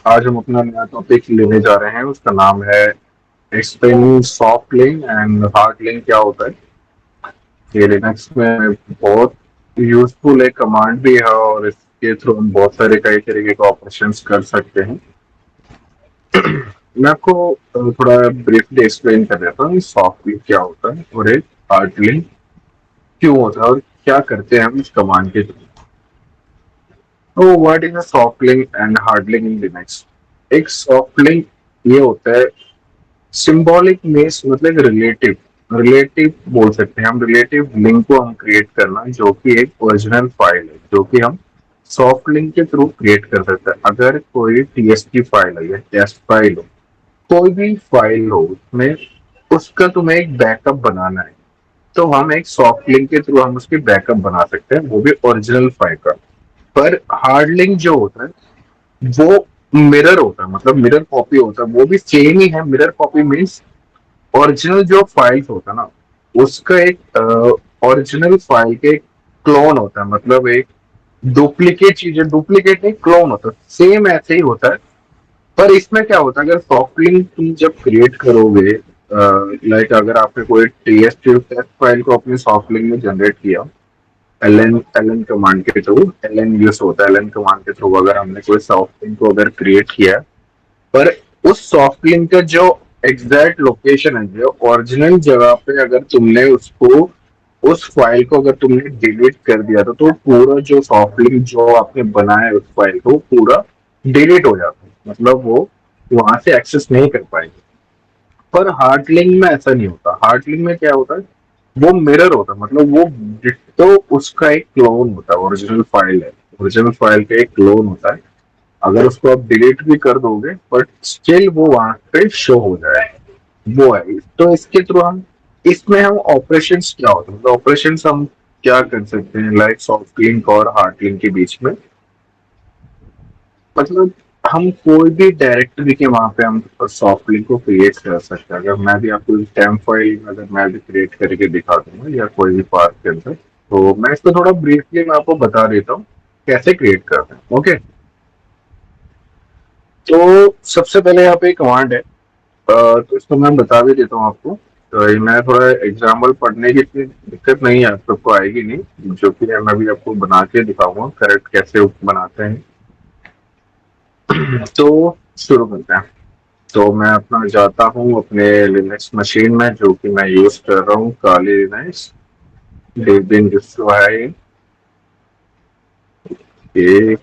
आज हम अपना नया टॉपिक लेने जा रहे हैं। उसका नाम है explaining soft link and hard link क्या होता है। ये लिनक्स में बहुत यूजफुल एक कमांड भी है और इसके थ्रू हम बहुत सारे कई तरीके के ऑपरेशंस कर सकते हैं। मैं आपको थोड़ा ब्रीफली एक्सप्लेन कर देता हूँ सॉफ्ट लिंक क्या होता है और एक हार्ड लिंक क्यों होता है और क्या करते हैं हम इस कमांड के थ्रू। तो what is a soft link and hard link in Linux. एक सॉफ्ट लिंक ये होता है सिंबॉलिक मीन्स मतलब रिलेटिव रिलेटिव बोल सकते हैं हम। रिलेटिव लिंक को हम क्रिएट करना जो कि एक ओरिजिनल फाइल है जो कि हम सॉफ्ट लिंक के थ्रू क्रिएट कर सकते हैं। अगर कोई टीएसपी फाइल है या टेस्ट फाइल हो, कोई भी फाइल हो उसमें उसका तुम्हें एक बैकअप बनाना है तो हम एक सॉफ्ट लिंक के थ्रू हम उसकी बैकअप बना सकते हैं, वो भी ओरिजिनल फाइल का। पर हार्ड लिंक जो होता है वो मिरर होता है, मतलब मिरर कॉपी होता है। वो भी सेम ही है। मिरर कॉपी मीन्स ओरिजिनल जो फाइल होता है ना उसका एक ओरिजिनल फाइल के क्लोन होता है, मतलब एक डुप्लीकेट चीज है। डुप्लीकेट नहीं, क्लोन होता है। सेम ऐसे ही होता है। पर इसमें क्या होता है, अगर सॉफ्ट लिंक तुम जब क्रिएट करोगे, लाइक अगर आपने कोई टीएसपी टेस्ट फाइल को अपने सॉफ्ट लिंक में जनरेट किया एल एन कमांड के थ्रू, एल एन यूज होता है। एल एन कमांड के थ्रू अगर हमने कोई सॉफ्ट लिंक को अगर क्रिएट किया, पर उस सॉफ्ट लिंक का जो एग्जैक्ट लोकेशन है, जो ओरिजिनल जगह पे अगर तुमने उसको उस फाइल को अगर तुमने डिलीट कर दिया था तो पूरा जो सॉफ्ट लिंक जो आपने बनाया है उस फाइल को पूरा डिलीट हो जाता है, मतलब वो वहां से एक्सेस नहीं कर पाएंगे। पर हार्ड लिंक में ऐसा नहीं होता। हार्ड लिंक में क्या होता है, वो मिरर होता है, मतलब वो डिट्टो उसका एक क्लोन होता है। ओरिजिनल फाइल है, ओरिजिनल फाइल का एक क्लोन होता है। अगर उसको आप डिलीट भी कर दोगे बट स्टिल वो वहां पे शो हो जाए, वो है। तो इसके थ्रू हम इसमें हम ऑपरेशंस क्या होते हैं, मतलब ऑपरेशंस हम क्या कर सकते हैं लाइक सॉफ्ट लिंक और हार्ड लिंक के बीच में। मतलब हम कोई भी डायरेक्टरी के वहां पे हम सॉफ्ट लिंक को क्रिएट कर सकते हैं। अगर मैं भी आपको टेम्प फाइल अगर मैं भी क्रिएट करके दिखा दूंगा या कोई भी पार्ट के अंदर, तो मैं इसको थोड़ा ब्रीफली मैं आपको बता देता हूँ कैसे क्रिएट करते हैं। ओके, तो सबसे पहले यहाँ पे एक कमांड है। तो इसको मैं बता भी देता हूँ आपको। तो ये मैं थोड़ा एग्जाम्पल पढ़ने की इतनी दिक्कत नहीं है, सबको आएगी नहीं, जो कि मैं भी आपको बना के दिखाऊंगा करेक्ट कैसे बनाते हैं। तो शुरू करते हैं। तो मैं अपना जाता हूँ अपने लिनक्स मशीन में जो कि मैं यूज कर रहा हूँ, काली लिनक्स डेबियन डिस्ट्रो है ये।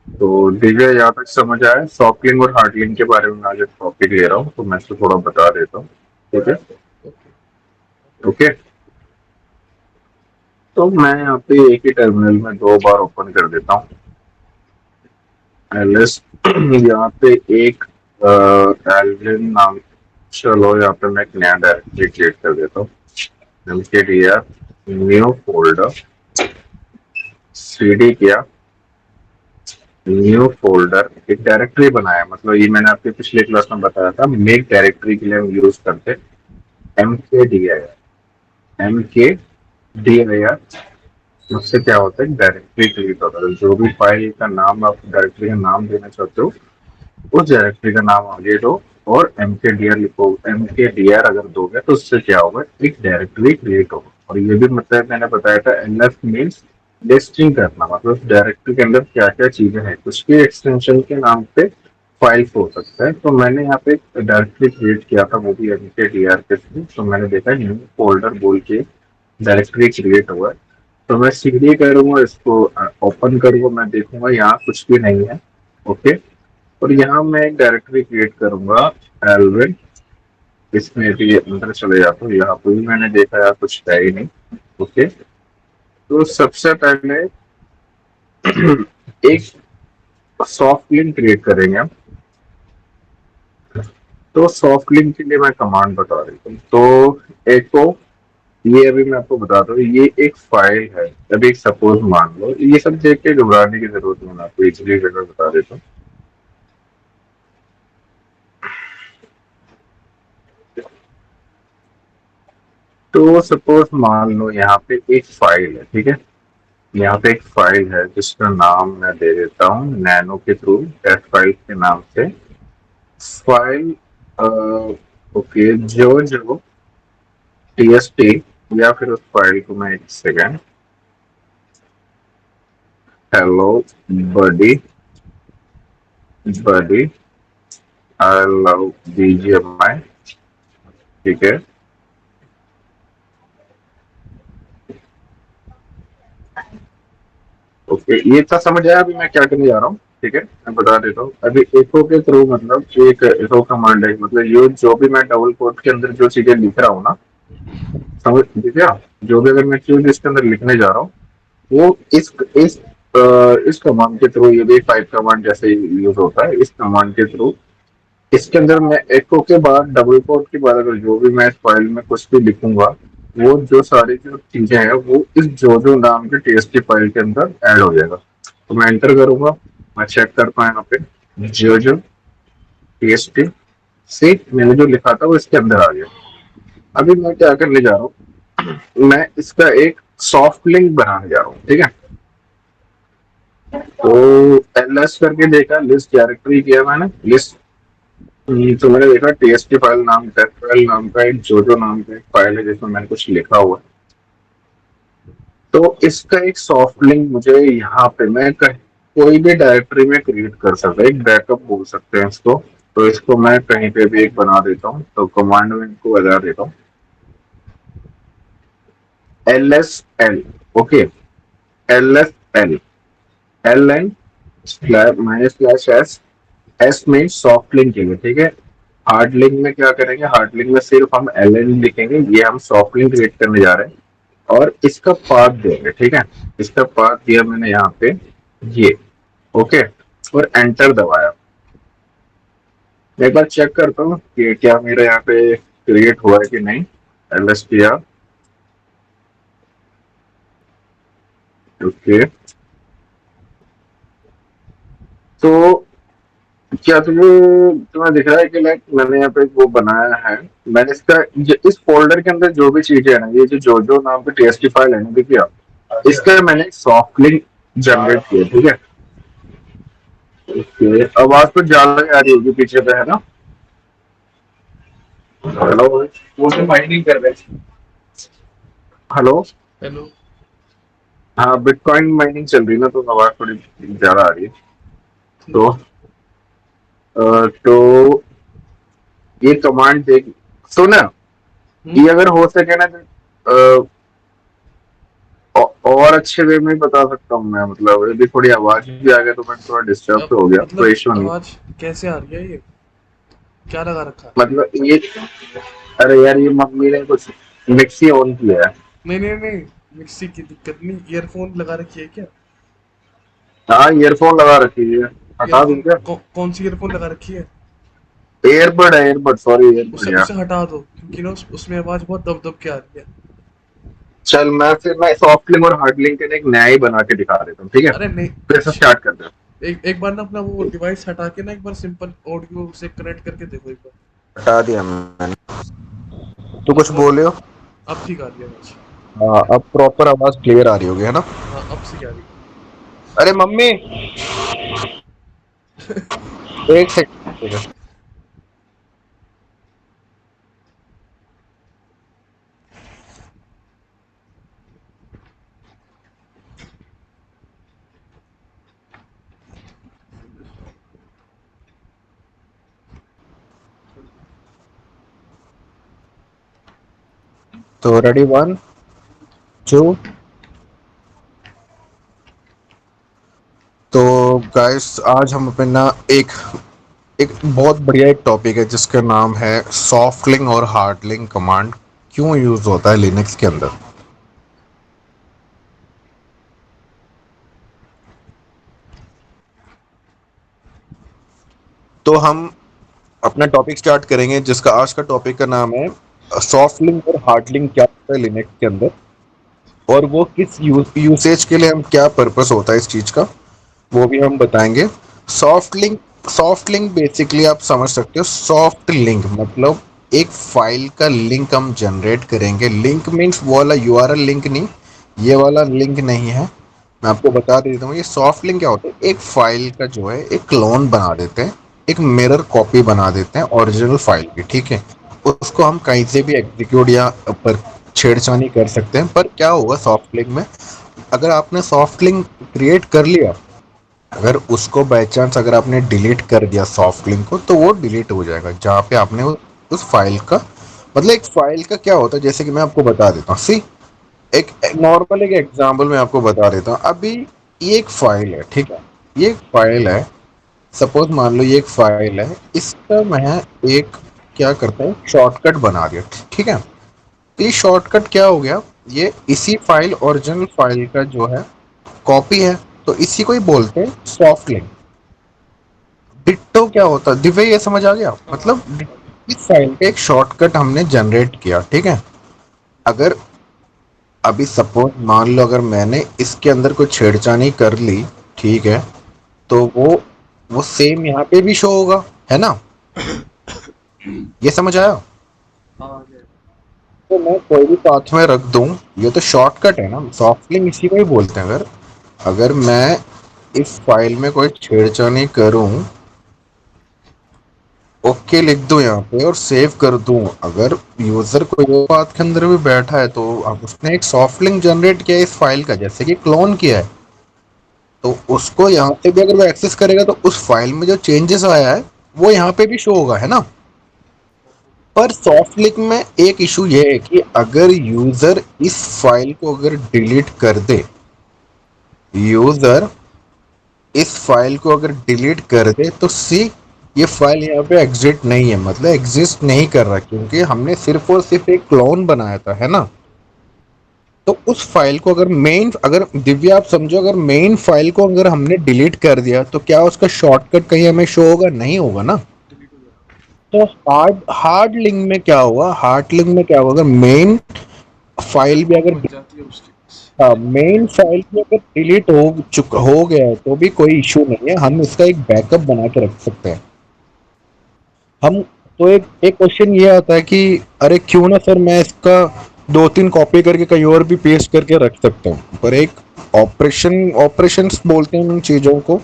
तो डीजे यहाँ तक समझ आया। सॉफ्ट लिंक और हार्ड लिंक के बारे में आज एक टॉपिक ले रहा हूँ तो मैं इसको थोड़ा बता देता हूँ। ठीक है, ओके। तो मैं यहाँ पे एक ही टर्मिनल में दो बार ओपन कर देता हूँ एल एस। यहाँ पे एक एल्विन नाम, चलो यहाँ पे मैं एक नया डायरेक्टरी क्रिएट कर देता हूँ। mkdir न्यू फोल्डर, cd किया, न्यू फोल्डर, एक डायरेक्टरी बनाया। मतलब ये मैंने आपके पिछले क्लास में बताया था, मेक डायरेक्टरी के लिए हम यूज करते एम के डी आई आर। एम के डी आई आर उससे क्या होता है, डायरेक्टरी क्रिएट होता है। जो भी फाइल का नाम आप डायरेक्टरी का नाम देना चाहते हो उस डायरेक्टरी का नाम आगे दो और एम के डी आर लिखो। एम के डी आर अगर दोगे तो उससे क्या होगा, एक डायरेक्टरी क्रिएट होगा। और ये भी मतलब मैंने बताया था एन एफ मीन्स लिस्टिंग करना, मतलब डायरेक्टरी के अंदर क्या क्या चीजें हैं, उसके एक्सटेंशन के नाम पे फाइल्स हो सकता है। तो मैंने यहाँ पे एक डायरेक्टरी क्रिएट किया था वो भी एम के डी आर के थ्रू। तो मैंने देखा न्यू फोल्डर बोल के डायरेक्टरी क्रिएट हुआ है। तो मैं सीडी करूंगा, इसको ओपन करूंगा, मैं देखूंगा यहाँ कुछ भी नहीं है। ओके, और यहाँ मैं एक डायरेक्टरी क्रिएट करूंगा एलविन। इसमें भी अंदर चले जाता हूँ, यहाँ पे भी मैंने देखा यार कुछ है ही नहीं। ओके, तो सबसे पहले एक सॉफ्ट लिंक क्रिएट करेंगे हम। तो सॉफ्ट लिंक के लिए मैं कमांड बता देता हूँ। तो एक तो ये अभी मैं आपको बताता हूँ, ये एक फाइल है। अभी सपोज मान लो, ये सब देख के घबराने की जरूरत नहीं, मैं आपको इजिली जगह बता देता हूँ। तो सपोज मान लो यहाँ पे एक फाइल है, ठीक है। यहाँ पे एक फाइल है जिसका नाम मैं दे देता हूँ नैनो के थ्रू, टेस्ट फाइल के नाम से फाइल। ओके, जो जो टीएसटी, या फिर उस फाइल को मैं एक second, hello buddy, buddy I love BGMI, ठीक है। ओके, ये इतना समझ आया अभी मैं क्या करने जा रहा हूँ, ठीक है। मैं बता देता हूँ अभी एको के थ्रू, मतलब एक एको कमांड है, मतलब ये जो भी मैं डबल कोट के अंदर जो चीजें लिख रहा हूँ ना, समझ ठीक है। जो भी अगर मैं चीज इसके अंदर लिखने जा रहा हूँ वो इस कमांड के थ्रू, ये भी पाइप कमांड जैसे यूज होता है, इस कमांड के थ्रू इसके अंदर मैं एको के बाद डबल कोट के बाद अगर जो भी मैं इस फाइल में कुछ भी लिखूंगा, वो जो सारी जो चीजें हैं वो इस जो नाम के टीएसटी फाइल के अंदर ऐड हो जाएगा। तो मैं एंटर करूंगा, मैं चेक करता हूँ यहाँ पे जो टीएसटी से मैंने जो लिखा था वो इसके अंदर आ गया। अभी मैं क्या करने जा रहा हूँ, मैं इसका एक सॉफ्ट लिंक बनाने जा रहा हूँ, ठीक है। तो एलएस करके देखा, लिस्ट डायरेक्टरी किया मैंने लिस्ट। तो मैंने देखा टीएसटी फाइल नाम, टेस्ट फाइल नाम का एक जो नाम का एक फाइल है जिसमें मैंने कुछ लिखा हुआ है। तो इसका एक सॉफ्ट लिंक मुझे यहाँ पे मैं कोई भी डायरेक्टरी में क्रिएट कर सकता, एक बैकअप बोल सकते हैं इसको। तो इसको मैं कहीं पे भी एक बना देता हूँ, तो कमांड में इनको बजा देता हूँ LSL, okay, LSL, LN slash minus slash S, S में सॉफ्ट लिंक के लिए, ठीक है। हार्ड लिंक में क्या करेंगे, हार्ड लिंक में सिर्फ हम LN लिखेंगे, ये हम सॉफ्ट लिंक क्रिएट करने जा रहे हैं और इसका पाथ देंगे, ठीक है। इसका पाथ दिया मैंने यहाँ पे ये, ओके, और एंटर दबाया। एक बार चेक करता हूँ कि क्या मेरा यहाँ पे क्रिएट हुआ है कि नहीं। LSTR, okay. तो क्या तुम्हें दिख रहा है कि लाइक मैंने यहाँ पे वो बनाया है, मैंने इस फोल्डर के अंदर जो भी चीजें है ना, ये जो नाम की टीएसटी फाइल है ना, देखिए इसका मैंने सॉफ्ट लिंक जनरेट किया, ठीक है। ओके, आवाज तो ज्यादा आ रही होगी पीछे पे, है ना। हेलो, वो तो माइनिंग कर रहे हैं। Hello, hello. हाँ बिटकॉइन माइनिंग चल रही है ना, तो आवाज थोड़ी ज्यादा आ रही है। ठीक तो है। तो ये कमांड देख, सुना, हम्म। ये अगर हो सके ना तो और अच्छे वे में बता सकता हूँ मैं, मतलब यदि थोड़ी आवाज भी आ गई तो मैं थोड़ा डिस्टर्ब अब तो हो गया, तो मतलब इश्यू नहीं। आवाज कैसे आ रही है ये? क्या लगा रखा है? मतलब ये, अरे यार ये मम्मी ने कुछ मिक्सी ऑन किया है। नहीं नहीं नहीं, मिक्सी की दिक्कत नहीं, ईयरफोन लगा रखी है क्या? हाँ ईयरफोन लगा रखी है, हटा दूं ईयरफोन क्या। कौन सी ईयरफोन लगा रखी है? एयरबड है, एयरबड, सॉरी उसे एयरबड उसे यार। हटा दो, क्योंकि ना उसमें आवाज बहुत दब दब के आ रही है। चल मैं फिर मैं सॉफ्ट लिंक और हार्ड लिंक के एक नया ही बना के दिखा देता हूँ, ठीक है। अरे नहीं। फिर से अच्छा, स्टार्ट करते हैं। एक एक बार ना अपना वो डिवाइस हटा के ना एक बार सिंपल ऑडियो से कनेक्ट करके देखो एक बार। हटा दिया मैंने, तो अब कुछ बोले हो। अब ठीक आ रही है आवाज। हाँ अब प्रॉपर आवाज क्लियर आ रही होगी, है ना। हाँ, अब सही आ रही अरे मम्मी, एक सेकंड। तो रेडी, वन टू। तो गाइस आज हम अपना एक एक बहुत बढ़िया एक टॉपिक है जिसका नाम है सॉफ्ट लिंक और हार्ड लिंक कमांड क्यों यूज होता है लिनक्स के अंदर। तो हम अपना टॉपिक स्टार्ट करेंगे जिसका आज का टॉपिक का नाम है सॉफ्ट लिंक और हार्ड लिंक क्या होता है लिनक्स के अंदर, और वो किस यूसेज के लिए, हम क्या पर्पस होता है इस चीज का, वो भी हम बताएंगे। Soft link, soft link basically आप समझ सकते हो, सॉफ्ट लिंक मतलब एक फाइल का लिंक हम जनरेट करेंगे। लिंक मीन्स वो वाला यूआरएल लिंक नहीं, ये वाला लिंक नहीं है। मैं आपको बता देता हूँ, ये सॉफ्ट लिंक क्या होता है, एक फाइल का जो है एक क्लोन बना देते हैं, एक मिरर कॉपी बना देते हैं ओरिजिनल फाइल की, ठीक है। उसको हम कहीं से भी एग्जीक्यूट या पर छेड़छानी कर सकते हैं। पर क्या होगा सॉफ्ट लिंक में, अगर आपने सॉफ्ट लिंक क्रिएट कर लिया, अगर उसको बाय चांस अगर आपने डिलीट कर दिया सॉफ्ट लिंक को, तो वो डिलीट हो जाएगा जहाँ पे आपने उस फाइल का, मतलब एक फाइल का क्या होता है, जैसे कि मैं आपको बता देता हूँ। सी, एक नॉर्मल एक एग्जांपल मैं आपको बता देता हूँ अभी। ये एक फाइल है, ठीक है। ये एक फाइल है, सपोज मान लो ये एक फाइल है, इसका मैं एक क्या करता हूँ, शॉर्टकट बना दिया, ठीक है। तो ये शॉर्टकट क्या हो गया, ये इसी फाइल ओरिजिनल फाइल का जो है कॉपी है, तो इसी को ही बोलते हैं सॉफ्ट लिंक। डिट्टो क्या होता है दिव्य, ये समझ आ गया, हाँ। मतलब इस फाइल का एक शॉर्टकट हमने जनरेट किया, ठीक है। अगर अभी सपोज मान लो अगर मैंने इसके अंदर कोई छेड़छानी कर ली, ठीक है, तो वो सेम यहाँ पे भी शो होगा, है ना। ये समझ आया। हाँ ये। तो मैं कोई भी पाथ में रख दूं, ये तो शॉर्टकट है ना, सॉफ्ट लिंक इसी को ही बोलते हैं। अगर अगर मैं इस फाइल में कोई छेड़छानी करूं, ओके लिख दूं यहाँ पे और सेव कर दूं, अगर यूजर कोई और पाथ के अंदर भी बैठा है, तो अब उसने एक सॉफ्ट लिंक जनरेट किया है इस फाइल का, जैसे कि क्लोन किया है, तो उसको यहाँ पे भी अगर वो एक्सेस करेगा, तो उस फाइल में जो चेंजेस आया है वो यहाँ पे भी शो होगा, है ना। पर सॉफ्ट लिंक में एक इशू ये है कि अगर यूजर इस फाइल को अगर डिलीट कर दे, यूजर इस फाइल को अगर डिलीट कर दे, तो सी, ये फाइल यहाँ पे एग्जिट नहीं है, मतलब एग्जिस्ट नहीं कर रहा, क्योंकि हमने सिर्फ और सिर्फ एक क्लोन बनाया था, है ना। तो उस फाइल को अगर मेन, अगर दिव्या आप समझो, अगर मेन फाइल को अगर हमने डिलीट कर दिया, तो क्या उसका शॉर्टकट कहीं हमें शो होगा, नहीं होगा ना। डिलीट हो जाएगा। तो हार्ड हार्ड लिंक में क्या होगा, हार्ड लिंक में क्या होगा, अगर मेन फाइल भी कॉपी अगर, बच जाती है उसकी बस। हाँ, मेन फाइल भी अगर डिलीट हो गया है, तो भी कोई इशू नहीं है, हम इसका एक बैकअप बना के रख सकते हैं। हम, तो एक एक क्वेश्चन ये आता है कि अरे क्यों ना सर मैं इसका दो तीन कॉपी करके कहीं और भी पेस्ट करके रख सकता हूँ, पर एक ऑपरेशंस बोलते हैं इन चीज़ों को।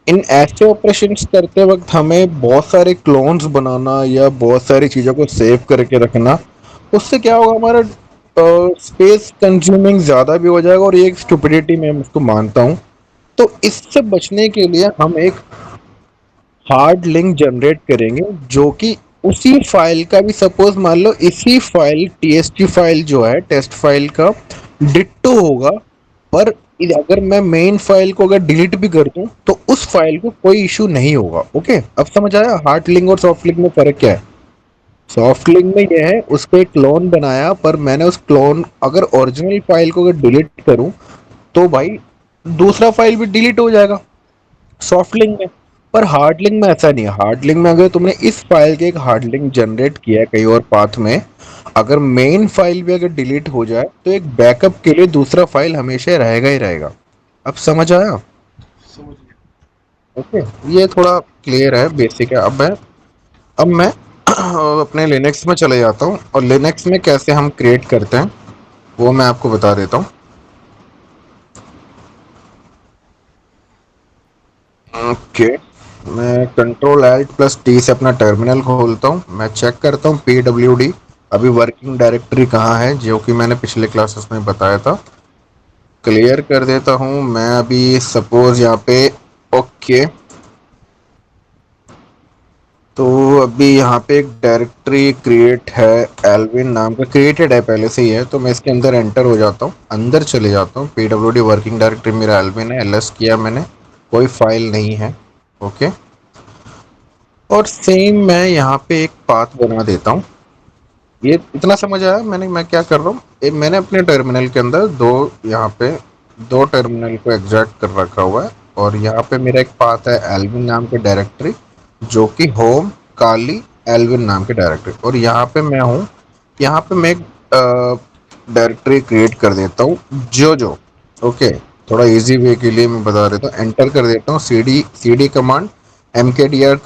इन ऐसे ऑपरेशंस करते वक्त हमें बहुत सारे क्लोन्स बनाना या बहुत सारी चीज़ों को सेव करके रखना, उससे क्या होगा, हमारा स्पेस कंज्यूमिंग ज़्यादा भी हो जाएगा, और ये एक स्टुपिडिटी मैं इसको मानता हूँ। तो इससे बचने के लिए हम एक हार्ड लिंक जनरेट करेंगे, जो कि उसी फाइल का भी, सपोज मान लो इसी फाइल टीएसटी फाइल जो है टेस्ट फाइल का डिट्टो होगा, पर अगर मैं मेन फाइल को अगर डिलीट भी कर दूं, तो उस फाइल को कोई इशू नहीं होगा। ओके, अब समझ आया हार्ड लिंक और सॉफ्ट लिंक में फर्क क्या है। सॉफ्ट लिंक में यह है, उसको एक क्लोन बनाया, पर मैंने उस क्लोन, अगर ओरिजिनल फाइल को अगर डिलीट करूं, तो भाई दूसरा फाइल भी डिलीट हो जाएगा सॉफ्ट लिंक में। पर हार्ड लिंक में ऐसा नहीं है। हार्ड लिंक में अगर तुमने इस फाइल के एक हार्ड लिंक जनरेट किया है कहीं और पाथ में, अगर मेन फाइल भी अगर डिलीट हो जाए, तो एक बैकअप के लिए दूसरा फाइल हमेशा रहेगा ही रहेगा। अब समझ आया। समझ गया। ओके, ये थोड़ा क्लियर है, बेसिक है। अब मैं अपने लिनक्स में चले जाता हूँ, और लिनक्स में कैसे हम क्रिएट करते हैं वो मैं आपको बता देता हूँ। ओके, मैं कंट्रोल एल्ट प्लस टी से अपना टर्मिनल खोलता हूँ, मैं चेक करता हूँ pwd अभी वर्किंग डायरेक्टरी कहाँ है, जो कि मैंने पिछले क्लासेस में बताया था। क्लियर कर देता हूँ मैं अभी, सपोज यहाँ पे। ओके, तो अभी यहाँ पे एक डायरेक्टरी क्रिएट है, एल्विन नाम का क्रिएटेड है पहले से ही है, तो मैं इसके अंदर एंटर हो जाता हूँ, अंदर चले जाता हूँ। pwd वर्किंग डायरेक्टरी मेरा एल्विन है, ls किया मैंने, कोई फाइल नहीं है। ओके, और सेम मैं यहाँ पे एक पाथ बना देता हूँ। ये इतना समझ आया मैंने, मैं क्या कर रहा हूँ, मैंने अपने टर्मिनल के अंदर दो, यहाँ पे दो टर्मिनल को एग्जैक्ट कर रखा हुआ है, और यहाँ पे मेरा एक पाथ है एल्विन नाम के डायरेक्टरी, जो कि होम काली एल्विन नाम के डायरेक्टरी, और यहाँ पे मैं हूँ। यहाँ पे मैं एक डायरेक्टरी क्रिएट कर देता हूँ, जो ओके, थोड़ा इजी वे के लिए मैं बता देता हूँ, एंटर कर देता हूँ C D command, mkdir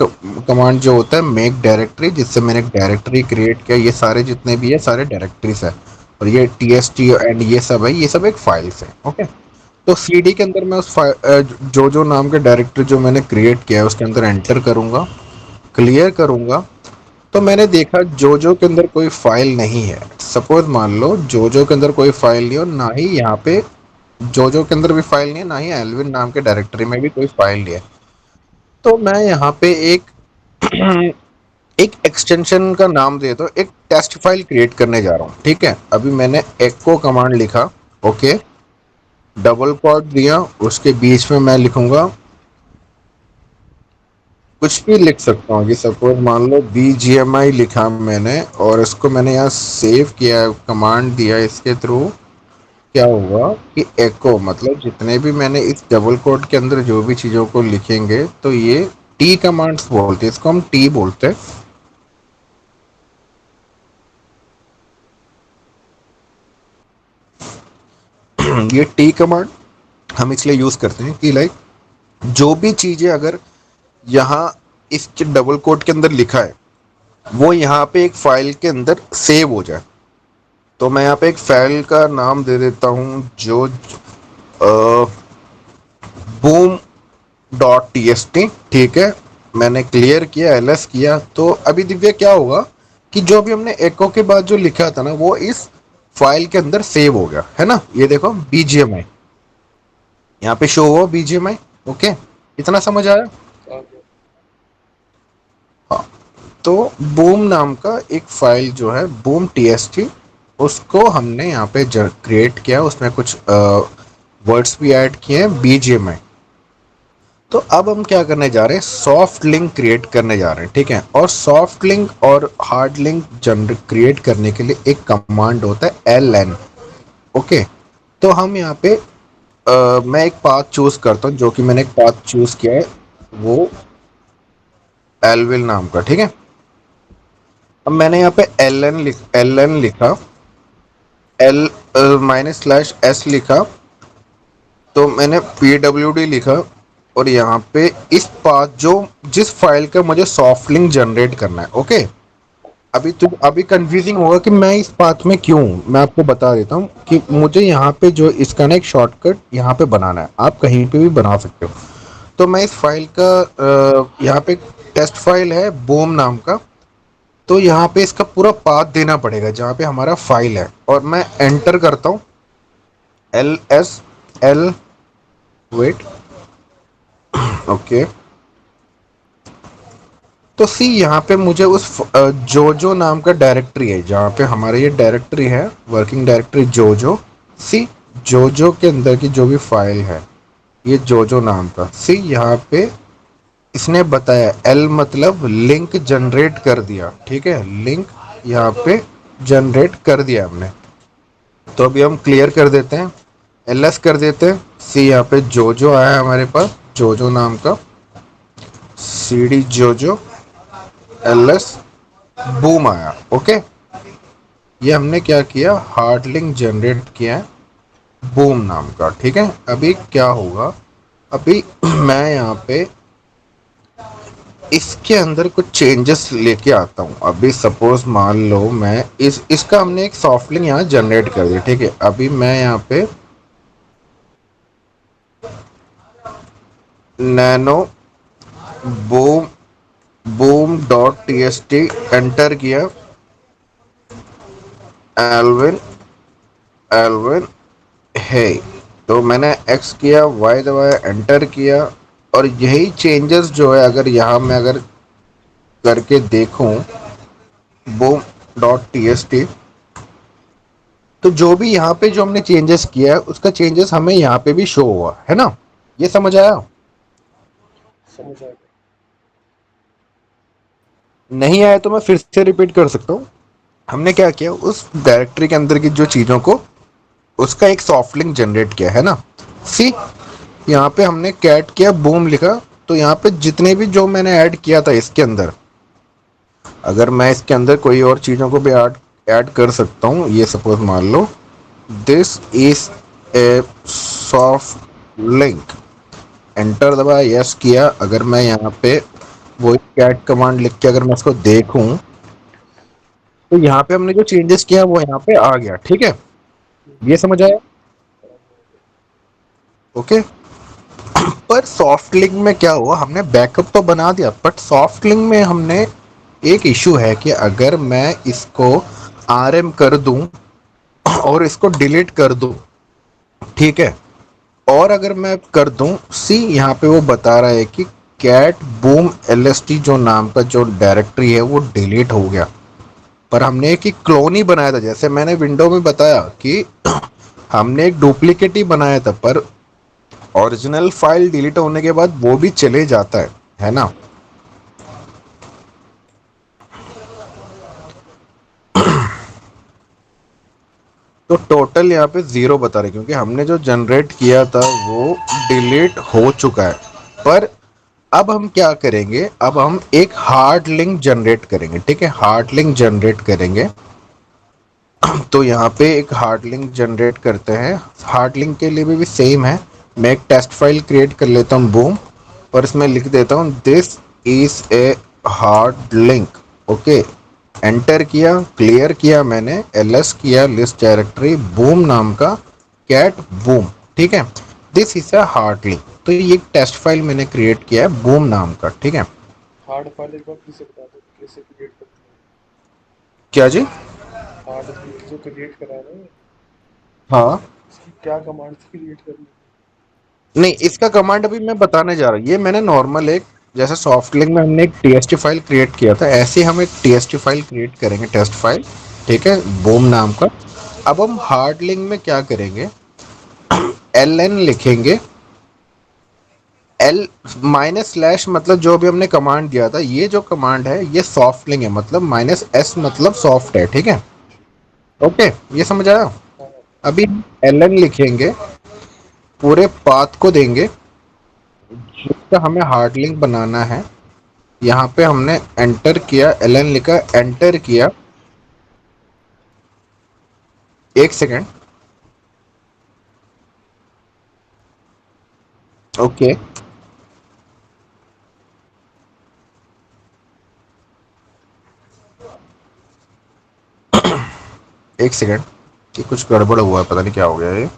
command जो होता है मेक डायरेक्टरी, जिससे मैंने एक डायरेक्टरी क्रिएट किया। ये सारे जितने भी है सारे डायरेक्टरीज है, और ये टी एस टी एंड ये सब है, ये सब एक फाइल्स है। ओके, तो सीडी के अंदर मैं जो नाम के डायरेक्टरी जो मैंने क्रिएट किया है उसके अंदर एंटर करूंगा, क्लियर करूंगा। तो मैंने देखा जो के अंदर कोई फाइल नहीं है। सपोज मान लो जो के अंदर कोई फाइल नहीं हो, ना ही यहाँ पे जो के अंदर भी फाइल नहीं है, ना ही एल्विन नाम के डायरेक्टरी में भी कोई फाइल नहीं है। तो मैं यहाँ पे एक एक एक्सटेंशन का नाम दे दो, एक टेस्ट फाइल क्रिएट करने जा रहा हूँ। ठीक है, अभी मैंने एको कमांड लिखा, ओके, डबल कोट दिया, उसके बीच में मैं लिखूंगा, कुछ भी लिख सकता हूँ। ये सपोज मान लो BGMI लिखा मैंने और इसको मैंने यहाँ सेव किया, कमांड दिया, इसके थ्रू क्या होगा कि एको मतलब जितने भी मैंने इस डबल कोट के अंदर जो भी चीज़ों को लिखेंगे तो ये टी कमांड्स बोलते हैं, इसको हम टी बोलते हैं। ये टी कमांड हम इसलिए यूज करते हैं कि लाइक जो भी चीजें अगर यहाँ इस डबल कोट के अंदर लिखा है वो यहाँ पे एक फाइल के अंदर सेव हो जाए। तो मैं यहाँ पे एक फाइल का नाम दे देता हूँ जो बूम डॉट TXT। ठीक है, मैंने क्लियर किया, एलएस किया। तो अभी दिव्या क्या होगा कि जो भी हमने एको के बाद जो लिखा था ना वो इस फाइल के अंदर सेव हो गया है ना। ये देखो BGMI यहाँ पे शो हुआ, BGMI। ओके, इतना समझ आया? हाँ, तो बूम नाम का एक फाइल जो है बूम TXT, उसको हमने यहाँ पे क्रिएट किया, उसमें कुछ वर्ड्स भी ऐड किए हैं, BGMI। तो अब हम क्या करने जा रहे हैं, सॉफ्ट लिंक क्रिएट करने जा रहे हैं। ठीक है, और सॉफ्ट लिंक और हार्ड लिंक जनरेट क्रिएट करने के लिए एक कमांड होता है LN। ओके, तो हम यहाँ पे मैं एक पाथ चूज करता हूँ, जो कि मैंने एक पाथ चूज किया है वो एलविल नाम का। ठीक है, अब मैंने यहाँ पे LN लिखा, L -S लिखा, तो मैंने PWD लिखा, और यहाँ पे इस पाथ जो जिस फाइल का मुझे सॉफ्ट लिंक जनरेट करना है। ओके, अभी कंफ्यूजिंग होगा कि मैं इस पाथ में क्यों हूं। मैं आपको बता देता हूँ कि मुझे यहाँ पे जो इसका ना एक शॉर्टकट यहाँ पे बनाना है, आप कहीं पे भी बना सकते हो। तो मैं इस फाइल का यहाँ पे टेस्ट फाइल है बूम नाम का, तो यहाँ पे इसका पूरा पाथ देना पड़ेगा जहाँ पे हमारा फाइल है, और मैं एंटर करता हूँ LSL, वेट, ओके। तो सी यहाँ पे मुझे उस जो नाम का डायरेक्टरी है, जहाँ पे हमारा ये डायरेक्टरी है, वर्किंग डायरेक्टरी सी जो के अंदर की जो भी फाइल है, ये जो नाम का, सी यहाँ पे इसने बताया L मतलब लिंक जनरेट कर दिया। ठीक है, लिंक यहाँ पे जनरेट कर दिया हमने। तो अभी हम क्लियर कर देते हैं, LS कर देते हैं। सी यहाँ पे जो आया है हमारे पास, जो नाम का, CD जो LS बूम आया। ओके, ये हमने क्या किया, हार्ड लिंक जनरेट किया है बूम नाम का। ठीक है, अभी क्या होगा, अभी मैं यहाँ पे इसके अंदर कुछ चेंजेस लेके आता हूँ। अभी सपोज मान लो मैं इसका हमने एक सॉफ्ट लिंक यहाँ जनरेट कर दिया। ठीक है, अभी मैं यहाँ पे नैनो बूम बूम.txt एंटर किया, एल्विन है, तो मैंने X किया, Y दबाया, एंटर किया, और यही चेंजेस जो है अगर यहाँ मैं अगर करके देखूं boom.txt, तो जो भी यहाँ पे जो हमने चेंजेस किया है उसका चेंजेस हमें यहाँ पे भी शो हुआ है ना। ये समझ आया? समझ आ गया। नहीं आया तो मैं फिर से रिपीट कर सकता हूँ। हमने क्या किया, उस डायरेक्टरी के अंदर की जो चीजों को उसका एक सॉफ्ट लिंक जनरेट किया है ना। सी यहाँ पे हमने कैट किया, बूम लिखा, तो यहाँ पे जितने भी जो मैंने ऐड किया था इसके अंदर, अगर मैं इसके अंदर कोई और चीज़ों को भी ऐड कर सकता हूँ। ये सपोज मान लो this is a soft link, enter दबाया, यस किया। अगर मैं यहाँ पे वो कैट कमांड लिख के अगर मैं इसको देखूं तो यहाँ पे हमने जो चेंजेस किया वो यहाँ पे आ गया। ठीक है, ये समझ आया? ओके। पर सॉफ्ट लिंक में क्या हुआ, हमने बैकअप तो बना दिया, बट सॉफ्ट लिंक में हमने एक इशू है कि अगर मैं इसको आरएम कर दूं और इसको डिलीट कर दूं, ठीक है, और अगर मैं कर दूं सी, यहाँ पे वो बता रहा है कि कैट बूम एलएसटी जो नाम का जो डायरेक्टरी है वो डिलीट हो गया। पर हमने एक क्लोन ही बनाया था, जैसे मैंने विंडो में बताया कि हमने एक डुप्लीकेट ही बनाया था, पर ओरिजिनल फाइल डिलीट होने के बाद वो भी चले जाता है ना। तो टोटल यहाँ पे 0 बता रहे, क्योंकि हमने जो जनरेट किया था वो डिलीट हो चुका है। पर अब हम क्या करेंगे, अब हम एक हार्ड लिंक जनरेट करेंगे, ठीक है, हार्ड लिंक जनरेट करेंगे। तो यहाँ पे एक हार्ड लिंक जनरेट करते हैं। हार्ड लिंक के लिए भी सेम है, मैं एक टेस्ट फाइल क्रिएट कर लेता हूँ, बूम, और इसमें लिख देता हूँ this is a hard link. Okay, enter किया, क्लियर किया मैंने, एलएस किया लिस्ट डायरेक्टरी बूम नाम का, कैट बूम, ठीक है, this is a hard link. तो ये एक टेस्ट फाइल मैंने क्रिएट किया है बूम नाम का, ठीक है। हार्ड फाइल एक बार फिर से बता दो कैसे क्रिएट करते क्या जी? हैं। हार्ड लिंक जो क्रिएट करा है ना, हाँ, इसकी क्या कमांड से क्रिएट करनी नहीं, इसका कमांड अभी मैं बताने जा रहा हूँ। ये मैंने नॉर्मल एक, जैसे सॉफ्ट लिंक में हमने एक टीएसटी फाइल क्रिएट किया था, ऐसे ही हम एक टीएसटी फाइल क्रिएट करेंगे, टेस्ट फाइल, ठीक है, बूम नाम का। अब हम हार्ड लिंक में क्या करेंगे, एल एन लिखेंगे, एल माइनस स्लैश मतलब जो भी हमने कमांड दिया था, ये जो कमांड है ये सॉफ्ट लिंक है, मतलब माइनस एस मतलब सॉफ्ट है, ठीक है। ओके, ये समझ आया। है। अभी एल एन लिखेंगे, पूरे पाथ को देंगे जिसका हमें हार्ड लिंक बनाना है। यहाँ पे हमने एंटर किया, एल एन लिखा, एंटर किया, एक सेकेंड, ओके, एक सेकेंड, कि कुछ गड़बड़ हुआ है, पता नहीं क्या हो गया ये।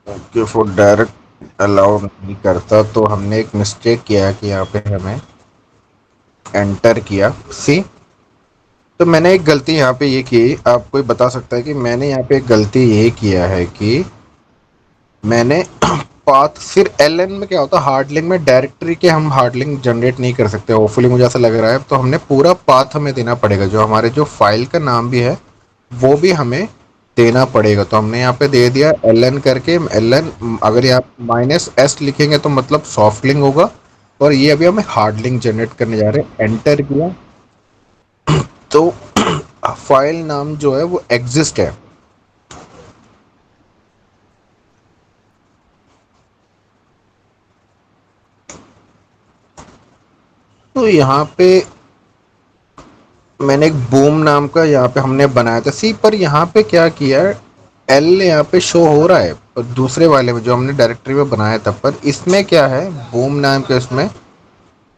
ओके, फॉर डायरेक्ट अलाउ नहीं करता, तो हमने एक मिस्टेक किया है कि यहाँ पे हमें एंटर किया सी। तो मैंने एक गलती यहाँ पे ये की, आप कोई बता सकता है कि मैंने यहाँ पे एक गलती ये किया है कि मैंने पाथ, फिर एल एन में क्या होता है, हार्ड लिंक में डायरेक्टरी के हम हार्ड लिंक जनरेट नहीं कर सकते, होपफुली मुझे ऐसा लग रहा है। तो हमने पूरा पाथ हमें देना पड़ेगा, जो हमारे जो फाइल का नाम भी है वो भी हमें देना पड़ेगा। तो हमने यहाँ पे दे दिया एल एन करके, एल एन, अगर यहाँ माइनस एस लिखेंगे तो मतलब सॉफ्ट लिंक होगा, और ये अभी हमें हार्ड लिंक जनरेट करने जा रहे हैं, एंटर किया। तो फाइल नाम जो है वो एग्जिस्ट है। तो यहाँ पे मैंने एक बूम नाम का यहाँ पे हमने बनाया था सी, पर यहाँ पे क्या किया है, एल यहाँ पे शो हो रहा है, पर दूसरे वाले में जो हमने डायरेक्टरी में बनाया था, पर इसमें क्या है, बूम नाम के इसमें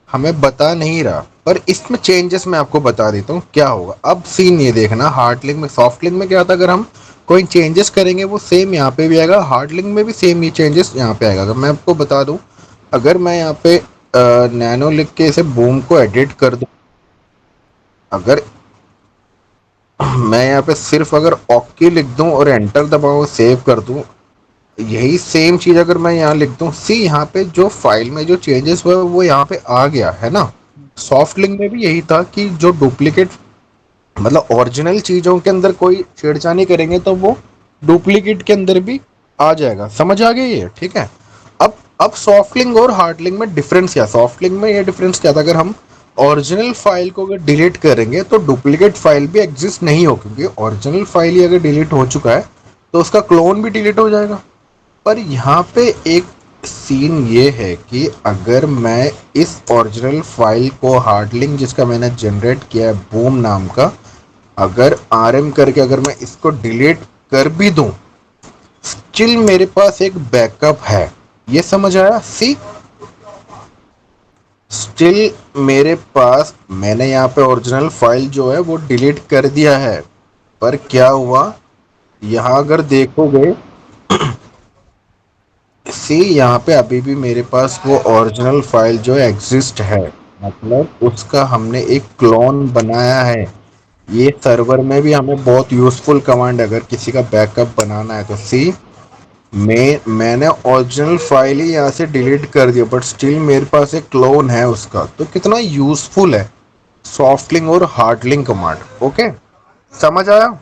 हमें बता नहीं रहा। पर इसमें चेंजेस मैं आपको बता देता हूँ क्या होगा। अब सीन ये देखना, हार्ड लिंक में, सॉफ्ट लिंक में क्या था, अगर हम कोई चेंजेस करेंगे वो सेम यहाँ पे भी आएगा, हार्ड लिंक में भी सेम ये चेंजेस यहाँ पे आएगा। अगर मैं आपको बता दूं, अगर मैं यहाँ पे नैनो लिख के इसे बूम को एडिट कर दूं, अगर मैं यहाँ पे सिर्फ अगर ओके लिख दूं और एंटर दबाऊं, सेव कर दूं, यही सेम चीज अगर मैं यहाँ लिख दूं सी, यहाँ पे जो फाइल में जो चेंजेस हुए वो यहाँ पे आ गया है ना। सॉफ्ट लिंक में भी यही था कि जो डुप्लीकेट, मतलब ओरिजिनल चीजों के अंदर कोई छेड़छानी करेंगे तो वो डुप्लीकेट के अंदर भी आ जाएगा, समझ आ गया ये, ठीक है। अब सॉफ्ट लिंक और हार्ड लिंक में डिफरेंस क्या, सॉफ्ट लिंक में ये डिफरेंस क्या था, अगर हम ओरिजिनल फाइल को अगर डिलीट करेंगे तो डुप्लीकेट फाइल भी एग्जिस्ट नहीं हो, क्योंकि ओरिजिनल फाइल ही अगर डिलीट हो चुका है तो उसका क्लोन भी डिलीट हो जाएगा। पर यहाँ पे एक सीन ये है कि अगर मैं इस ओरिजिनल फाइल को, हार्ड लिंक जिसका मैंने जनरेट किया है बूम नाम का, अगर आरएम करके अगर मैं इसको डिलीट कर भी दूं, स्टिल मेरे पास एक बैकअप है, ये समझ आया सी। स्टिल मेरे पास, मैंने यहाँ पे ओरिजिनल फाइल जो है वो डिलीट कर दिया है, पर क्या हुआ, यहाँ अगर देखोगे, सी यहाँ पे अभी भी मेरे पास वो ओरिजिनल फाइल जो एग्जिस्ट है, मतलब उसका हमने एक क्लोन बनाया है। ये सर्वर में भी हमें बहुत यूजफुल कमांड है अगर किसी का बैकअप बनाना है तो। सी मैंने ओरिजिनल फाइल ही यहाँ से डिलीट कर दिया, बट स्टिल मेरे पास एक क्लोन है उसका, तो कितना यूजफुल है सॉफ्ट लिंक और हार्ड लिंक कमांड। ओके, समझ आया?